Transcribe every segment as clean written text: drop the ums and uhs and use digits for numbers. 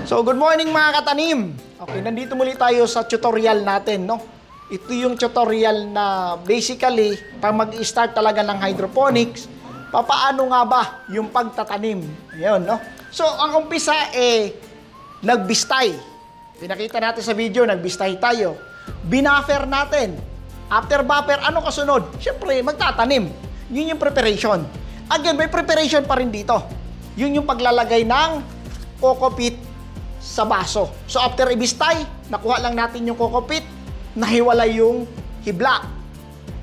So, good morning mga katanim. Okay, nandito muli tayo sa tutorial natin, no? Ito yung tutorial na basically, pag mag-start talaga ng hydroponics, papaano nga ba yung pagtatanim? Ayun, no? So, ang umpisa nagbistay. Pinakita natin sa video, nagbistay tayo. Binuffer natin. After buffer, ano kasunod? Siyempre, magtatanim. Yun yung preparation. Again, may preparation pa rin dito. Yun yung paglalagay ng coco peat sa baso. So, after ibistay, nakuha lang natin yung coco peat, nahiwalay yung hibla.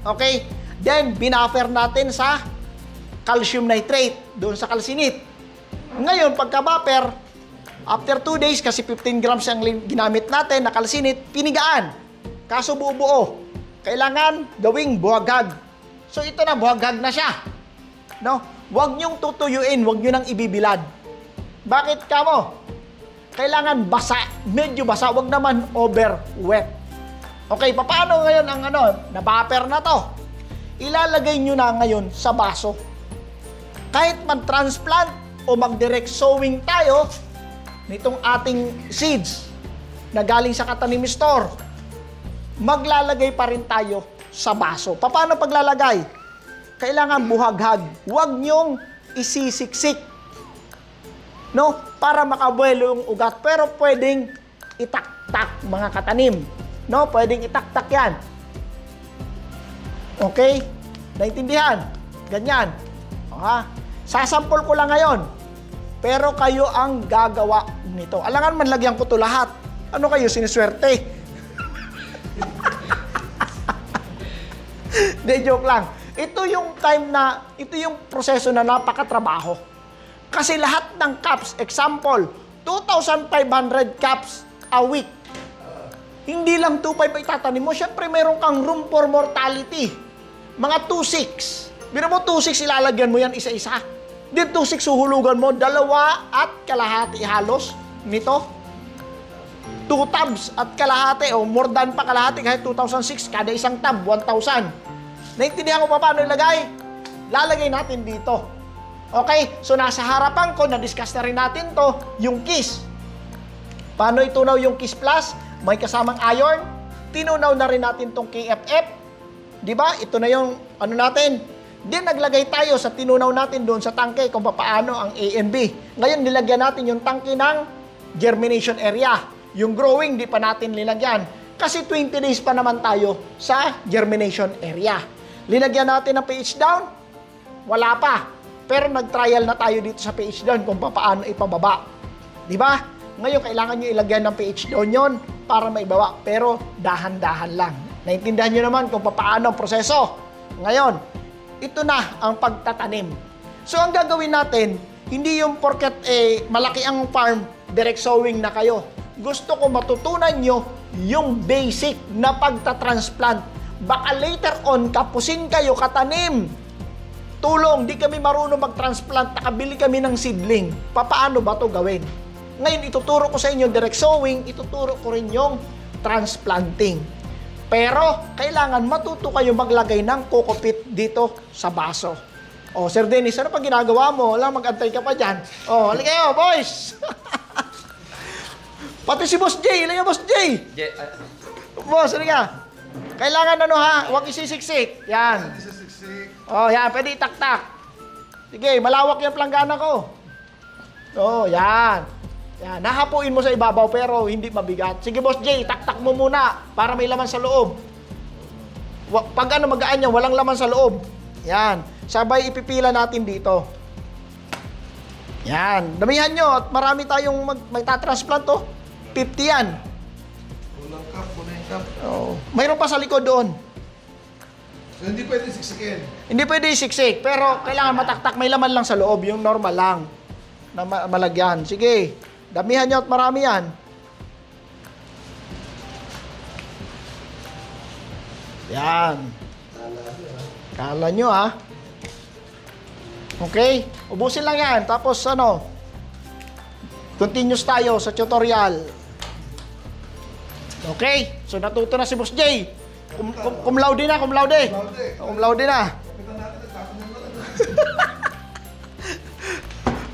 Okay? Then, binuffer natin sa calcium nitrate, doon sa calcinate. Ngayon, pagka-buffer, after 2 days, kasi 15 grams ang ginamit natin na calcinate, pinigaan. Kaso buo-buo. Kailangan gawing buhaghag. So, ito na, buhaghag na siya. No? Huwag niyong tutuyuin, huwag niyo nang ibibilad. Bakit kamo? Kailangan basa, medyo basa, huwag naman over wet. Okay, paano ngayon ang na-buffer na to? Ilalagay nyo na ngayon sa baso. Kahit mag-transplant o mag-direct sowing tayo nitong ating seeds na galing sa katanim store, maglalagay pa rin tayo sa baso. Paano paglalagay? Kailangan buhaghag. Huwag nyong isisiksik. No? Para makabuelo yung ugat. Pero pwedeng itaktak mga katanim. No? Pwedeng itaktak yan. Okay? Naintindihan? Ganyan. Sasampol ko lang ngayon. Pero kayo ang gagawa nito. Alangan man lagyan ko to lahat. Ano kayo? Siniswerte. De, joke lang. Ito yung time na, ito yung proseso na napakatrabaho. Kasi lahat ng cups, example, 2,500 cups a week. Hindi lang 2,500 itatanim mo. Siyempre, mayroon kang room for mortality. Mga 2,600. Biro mo, 2,600 ilalagyan mo yan isa-isa. Di 2,600 suhulugan mo, 2,500 halos nito. 2 tubs at kalahati, o more than pa kalahati, kahit 2,600, kada isang tub, 1,000. Naintindihan ko pa paano ilagay? Lalagay natin dito. Okay? So, nasa harapan ko, na-discuss na rin natin to, yung KISS. Paano itunaw yung KISS Plus? May kasamang iron. Tinunaw na rin natin tong KFF. Diba? Ito na yung ano natin. Then, naglagay tayo sa tinunaw natin doon sa tangke kung paano ang A and B. Ngayon, nilagyan natin yung tangke ng germination area. Yung growing, di pa natin nilagyan. Kasi 20 days pa naman tayo sa germination area. Linagyan natin ng pH down? Wala pa. Pero nag-trial na tayo dito sa pH down kung paano ipababa. Di ba? Ngayon, kailangan nyo ilagyan ng pH down yon para maibaba. Pero dahan-dahan lang. Naintindihan nyo naman kung paano ang proseso. Ngayon, ito na ang pagtatanim. So, ang gagawin natin, hindi yung porket malaki ang farm, direct sowing na kayo. Gusto ko matutunan nyo yung basic na pagtatransplant. Baka later on, kapusin kayo, katanim. Tulong, di kami marunong mag-transplant, nakabili kami ng seedling. Paano ba to gawin? Ngayon, ituturo ko sa inyo direct sowing, ituturo ko rin yung transplanting. Pero, kailangan matuto kayo maglagay ng coco peat dito sa baso. O, Sir Dennis, ano pa ginagawa mo? Wala, mag-antay ka pa dyan. O, halika kayo, boys! Pati si Boss J, halika Boss J! Boss, halika. Kailangan huwag isisiksik. Yan. Oh, yan. Pwede itaktak. Sige, malawak yung planggana ko. Oh, yan. Yan. Nahapuin mo sa ibabaw pero hindi mabigat. Sige, Boss J, taktak mo muna para may laman sa loob. Pag magaan yan, walang laman sa loob. Yan. Sabay ipipila natin dito. Yan. Damihan nyo at marami tayong magta-transplant to. 50 yan. Unang cup. Oh. Mayroon pa sa likod doon. So, hindi pwede siksikin. Hindi pwede isiksik, pero kailangan mataktak, may laman lang sa loob, yung normal lang na malagyan. Sige, damihan nyo at marami yan. Yan. Kala nyo Okay, ubusin lang yan. Tapos continuous tayo sa tutorial. Okay, so natuto na si Boss J. Cum laude na, cum laude. Cum laude na.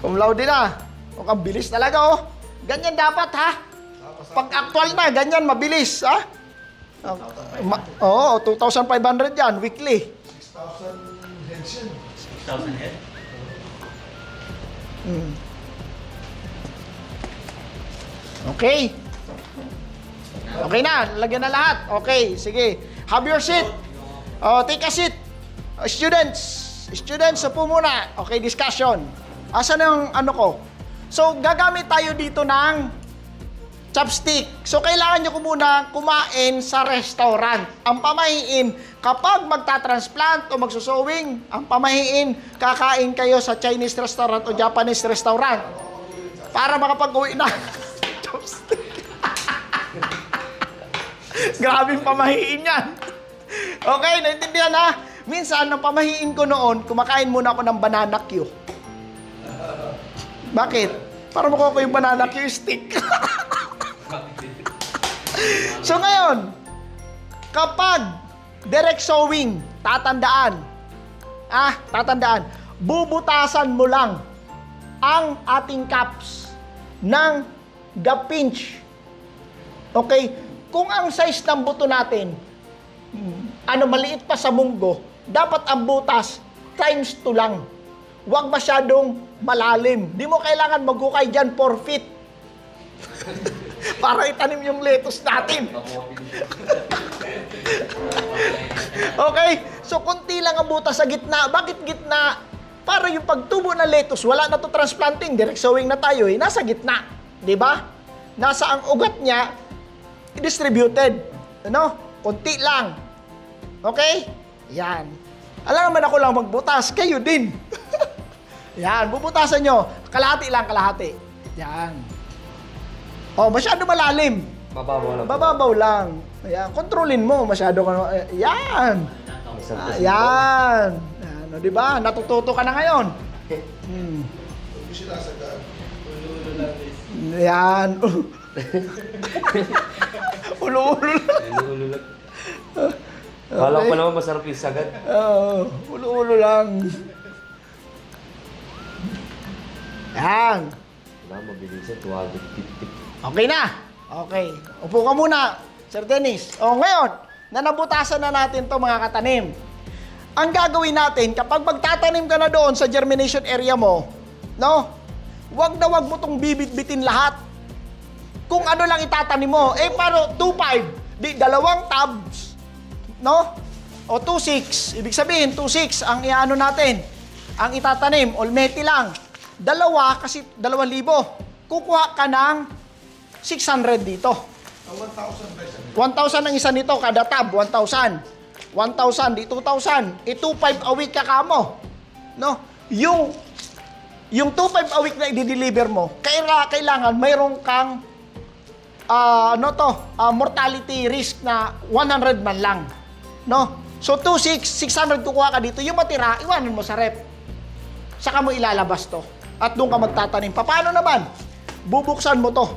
Cum laude na. O, ang bilis talaga, oh. Ganyan dapat, ha? Pag actual na, ganyan, mabilis, ha? Oo, 2,500 yan, weekly. 6,000 heads yun. 6,000 head? Okay. Okay na, lagyan na lahat. Okay, sige. Have your seat. Take a seat. Students, upo muna. Okay, discussion. Asan yung ano ko? So, gagamit tayo dito ng chopstick. So, kailangan nyo muna kumain sa restaurant. Ang pamahiin, kapag magta-transplant o magsusowing, ang pamahiin, kakain kayo sa Chinese restaurant o Japanese restaurant. Para makapag-uwi na. Chopstick. Grabing pamahiin yan. Okay, naintindihan ha? Minsan, ang pamahiin ko noon, kumakain muna ako ng banana Q. Bakit? Para makuha ko yung banana Q stick. So ngayon, kapag direct sowing, tatandaan, bubutasan mo lang ang ating caps ng gapinch. Okay? Kung ang size ng buto natin, maliit pa sa munggo, dapat ang butas times 2 lang. Huwag masyadong malalim. Di mo kailangan maghukay dyan 4 feet. Para itanim yung lettuce natin. Okay? So, konti lang ang butas sa gitna. Bakit gitna? Para yung pagtubo ng lettuce, wala na to transplanting. Direct sowing na tayo eh. Nasa gitna. Di ba? Nasa ang ugat niya, distributed. Konti lang. Okay? Yan. Alam naman ako lang magbutas. Kayo din. Yan. Bubutasan nyo. Kalahati lang, kalahati. Yan. Masyado malalim. Mababaw lang. Bababaw lang. Ayan. Kontrolin mo. Masyado ka. Yan. Yan. Yan. Diba? Natututo ka na ngayon. Huwag mo sinasagaan. Yan. Ulo-ulo lang. Ulo lang. Kala ko naman masarap yung sagad. Ulo-ulo lang. Yan. Wala, mabilisan. 250. Okay na. Okay. Upo ka muna, Sir Dennis. Ngayon, na nabutasan na natin to mga katanim. Ang gagawin natin, kapag magtatanim ka na doon sa germination area mo, wag na wag mo tong bibit-bitin lahat. Kung ano lang itatanim mo, paro 2.5, di 2 tabs, o 2.6, ibig sabihin 2.6 ang iano natin, ang itatanim, olmeti lang. 2 kasi 2,000. Kukuha ka ng 600 dito. 1,000 ang isa nito, kada tab, 1,000. 1,000, di 2,000. 2.5 a week ka kamo. Yung 2.5 a week na i-deliver mo, kailangan mayroon kang mortality risk na 100 man lang. So 600 kukuha ka dito, yung matira, iwanan mo sa rep. Saka mo ilalabas to. At doon ka magtatanim. Paano naman? Bubuksan mo to.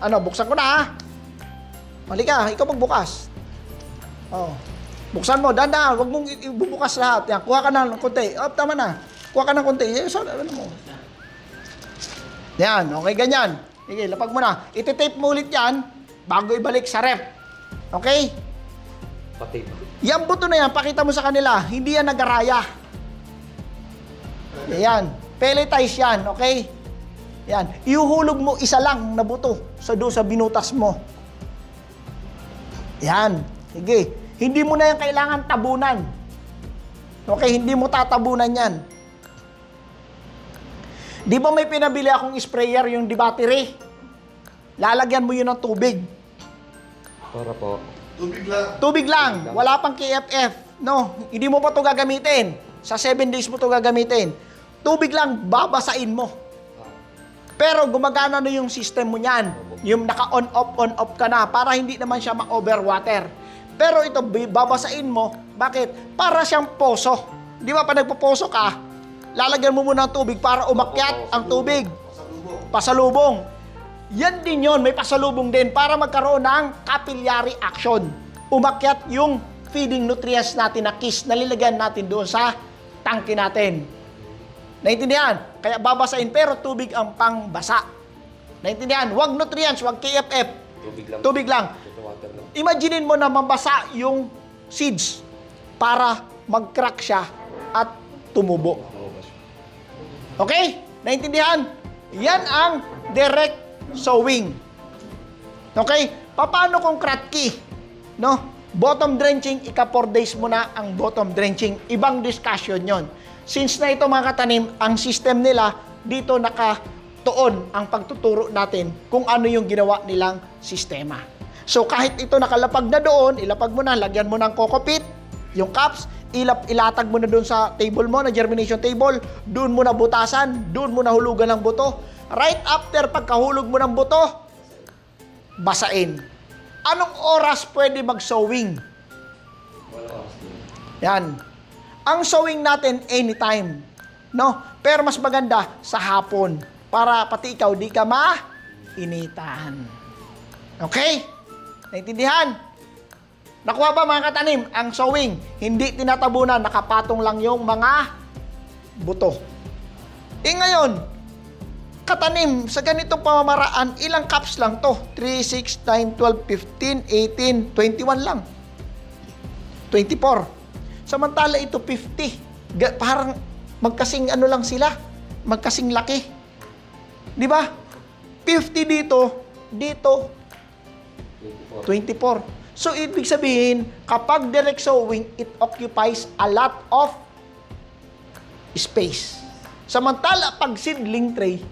Buksan ko na ha. Halika, ikaw magbukas. Buksan mo, dahan-dahan, huwag mong ibubukas lahat. Yan, kuha ka na ng konti. Tama na. Kuha ka ng konti. Yan, okay, ganyan. Sige, lapag mo na. Iti-tape mo ulit yan bago ibalik sa ref. Okay? Pati. Yan buto na yan, pakita mo sa kanila. Hindi yan nagaraya. Yan. Pelletize yan, okay? Yan. Ihuhulog mo isa lang na buto sa binutas mo. Yan. Sige. Hindi mo na yan kailangan tabunan. Okay, hindi mo tatabunan yan. Di ba may pinabili akong sprayer, yung battery? Lalagyan mo yun ng tubig. Para po. Tubig lang. Wala pang KFF. Hindi mo pa ito gagamitin. Sa 7 days mo ito gagamitin. Tubig lang, babasain mo. Pero gumagana na yung system mo niyan. Yung naka-on-off ka na para hindi naman siya ma-overwater. Pero ito, babasain mo. Bakit? Para siyang poso. Di ba, pag nagpo-poso ka, lalagyan mo muna ng tubig para umakyat ang tubig. Pasalubong. Yan din yon, may pasalubong din para magkaroon ng capillary action. Umakyat yung feeding nutrients natin na kiss, nalilagyan natin doon sa tangke natin. Naintindihan? Kaya babasain, pero tubig ang pangbasa. Naintindihan? Huwag nutrients, huwag KFF. Tubig lang. Tubig lang. Ito water lang. Imaginein mo na mabasa yung seeds para mag-crack siya at tumubo. Okay? Naintindihan? Yan ang direct sowing. Okay? Paano kung kratky? No? Bottom drenching, ika 4 days mo na ang bottom drenching. Ibang discussion yon. Since na ito mga katanim, ang system nila, dito nakatuon ang pagtuturo natin kung ano yung ginawa nilang sistema. So kahit ito nakalapag na doon, ilapag mo na, lagyan mo ng coco pit, yung caps, ilatag mo na doon sa table mo, na germination table, doon mo na butasan, doon mo na hulugan ng buto. Right after pagkahulog mo ng buto, basain. Anong oras pwede mag-sowing? Yan. Ang sowing natin anytime. No? Pero mas maganda sa hapon. Para pati ikaw di ka mainitan. Okay? Naintindihan? Nakuha ba mga katanim? Ang sowing, hindi tinatabunan, nakapatong lang yung mga buto. Ngayon, katanim, sa ganitong pamamaraan, ilang cups lang to? 3, 6, 9, 12, 15, 18, 21 lang. 24. Samantala ito 50. Parang magkasing ano lang sila. Magkasing laki. Di ba? 50 dito, dito 24. So, ibig sabihin, kapag direct sowing, it occupies a lot of space. Samantala, pag seedling tray,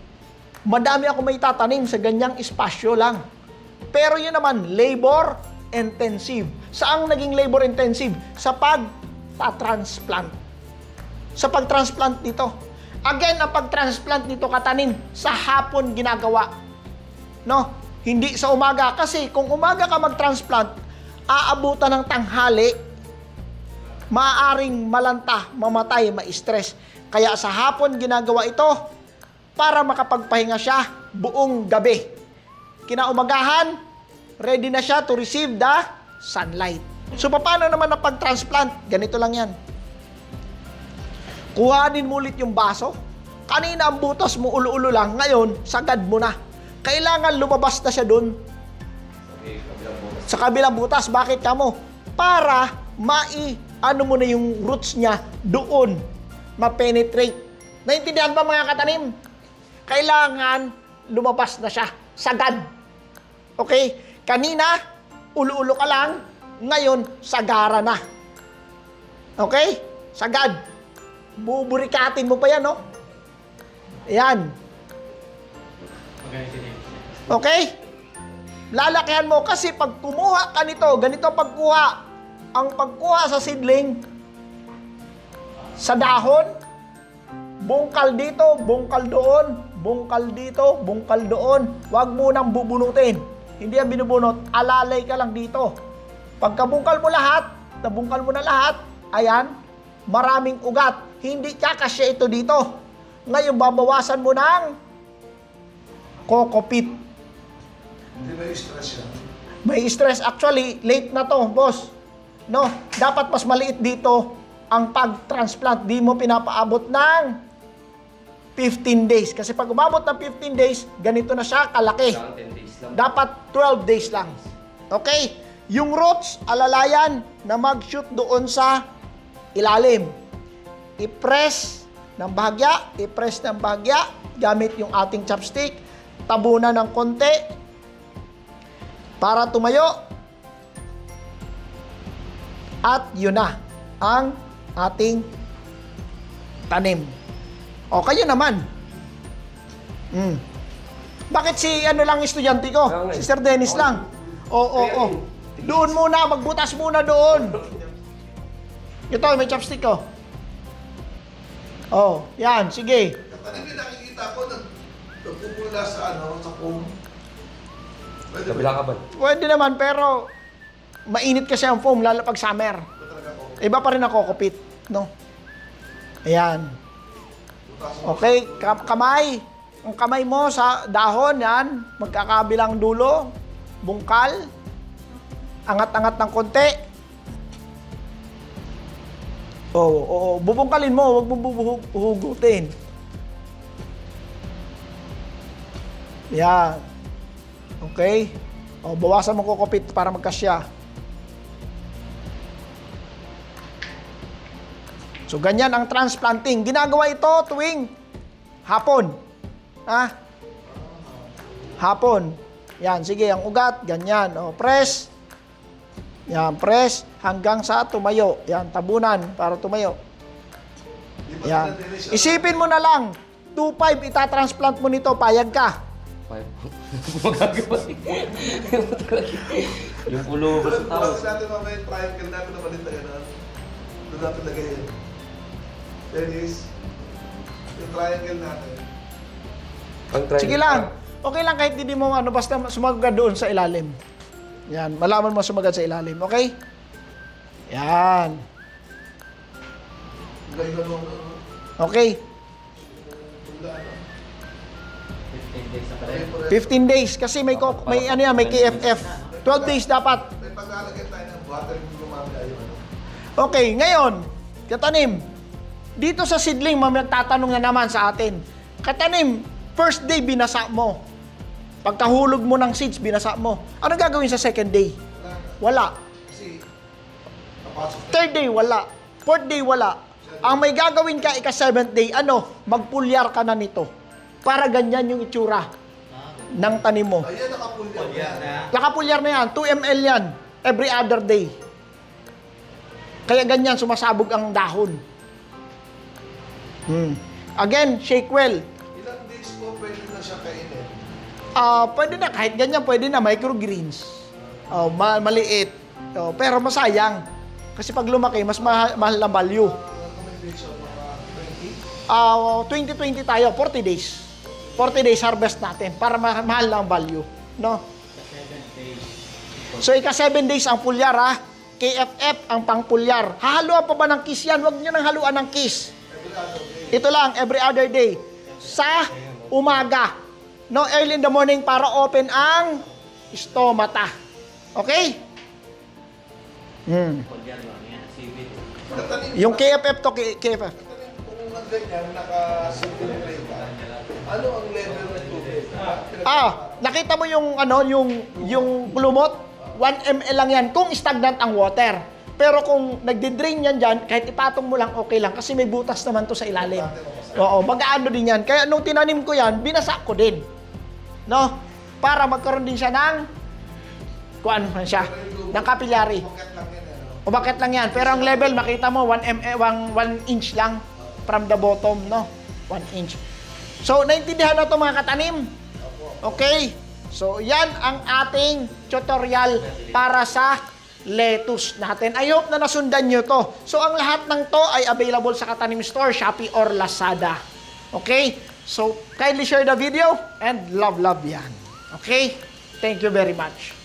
madami ako may tatanim sa ganyang espasyo lang. Pero yun naman, labor intensive. Saang naging labor intensive? Sa pag-transplant. Sa pag-transplant nito. Again, ang pag-transplant nito katanim, sa hapon ginagawa. No? Hindi sa umaga. Kasi kung umaga ka mag-transplant, aabutan ng tanghali, maaaring malanta, mamatay, ma-stress. Kaya sa hapon ginagawa ito para makapagpahinga siya buong gabi. Kinaumagahan, ready na siya to receive the sunlight. So, paano naman ang pag-transplant? Ganito lang yan. Kuhanin mo ulit yung baso. Kanina ang butas mo ulo-ulo lang. Ngayon, sagad mo na. Kailangan lumabas na siya doon. Sa kabilang butas. Bakit ka mo? Para ano mo na yung roots niya doon. Ma-penetrate. Naintindihan ba mga katanim? Kailangan lumabas na siya. Sagad. Okay? Kanina, ulo-ulo ka lang. Ngayon, sagara na. Okay? Sagad. Buburikatin mo pa yan, no? Ayan. Okay? Lalakihan mo kasi pag kumuha ka nito, ganito pagkuha. Ang pagkuha sa seedling, sa dahon, bungkal dito, bungkal doon, bungkal dito, bungkal doon. Huwag mo nang bubunutin. Hindi yan binubunot. Alalay ka lang dito. Pagkabungkal mo lahat, nabungkal mo na lahat, ayan, maraming ugat. Hindi kakasya ito dito. Ngayon, babawasan mo ng coco pit. Hindi may stress yan. May stress. Actually, late na to, boss. No? Dapat mas maliit dito ang pag-transplant. Di mo pinapaabot ng 15 days. Kasi pag umabot ng 15 days, ganito na siya kalaki. Dapat 12 days lang. Okay? Yung roots, alalayan na mag-shoot doon sa ilalim. I-press ng bahagya, i-press ng bahagya, gamit yung ating chopstick, tabunan ng konti, para tumayo. At yun na, ang ating tanim. O, kayo naman. Bakit si ano lang estudyante ko? Si Sir Dennis lang. Oo. Doon muna, magbutas muna doon. Ito, may chopstick ko. Oh, yan, sige. Katanim yung nakikita ko, nagpupula sa foam. Pwede ba? Kabila ka ba? Pwede naman, pero mainit kasi ang foam, lalo pag summer. Iba pa rin ang coco pit, no? Ayan. Okay, kamay. Ang kamay mo sa dahon, yan. Magkakabilang dulo. Bungkal. Angat-angat ng konti. Oo. Bubungkalin mo, huwag mo buhugutin. Yan. Okay? O, bawasan mo kukupit para magkasya. So, ganyan ang transplanting. Ginagawa ito tuwing hapon. Ha? Hapon. Yan, sige, ang ugat, ganyan. O, press. Yan, press hanggang sa tumayo. Yan, tabunan para tumayo. Yan. Isipin mo na lang, 2.5 itatransplant mo nito, payag ka. 5. Magagawa. Yung pulo ba sa tao? Tapos natin mamaya yung triangle natin na malit na gano'n. Doon natin lagay yun. Dennis, yung triangle natin. Sige lang. Okay lang kahit hindi mo ano, basta sumagad doon sa ilalim. Yan, malaman mo sumagad sa ilalim. Okay? Yan. Gano'n. Okay. 15 days kasi may ano yan, may KFF. 12 days dapat. May paglalagay tayo ng water yung lumamaya yung ano. Okay, ngayon, katanim. Dito sa seedling, magtatanong na naman sa atin. Katanim, first day binasa mo. Pagkahulog mo ng seeds, binasa mo. Ano gagawin sa second day? Wala. Kasi, napasok na. Third day, wala. Fourth day, wala. Ang may gagawin ka ika-seventh day, magpulyar ka na nito. Para ganyan yung itsura ng tanim mo. Ayan, nakapulyar yan. Nakapulyar na yan. 2 ml yan. Every other day. Kaya ganyan, sumasabog ang dahon. Again, shake well. Ilang days po pwede na siya kainin? Pwede na, kahit ganyan, pwede na, microgreens. Maliit. Pero masayang. Kasi pag lumaki, mas mahal na value. Recommendation, mga 20? 2020 tayo, 40 days. 40 days harvest natin para mahal na ang value. No? So, ika-7 days ang pulyar, ha? KFF ang pangpulyar. Hahaluan pa ba ng kiss yan? Huwag nyo nang haluan ng kiss. Ito lang, every other day. Sa umaga. No, early in the morning para open ang stomata. Okay? Yung KFF to, KFF. Kung ang ganyan, naka-circulate ka, ano ang level ng tubig? Nakita mo yung yung lumot? 1 ml lang yan kung stagnant ang water. Pero kung nagdi-drain yan dyan, kahit ipatong mo lang, okay lang. Kasi may butas naman to sa ilalim. Oo, mag-aano din yan. Kaya nung tinanim ko yan, binasa ko din. No? Para magkaroon din siya ng ng capillary. Umakyat lang yan. Pero ang level, makita mo, 1 inch lang from the bottom, no? 1 inch. So, naintindihan na ito mga katanim? Okay? So, yan ang ating tutorial para sa lettuce natin. I hope na nasundan nyo to. So, ang lahat ng to ay available sa Katanim Store, Shopee, or Lazada. Okay? So, kindly share the video and love yan. Okay? Thank you very much.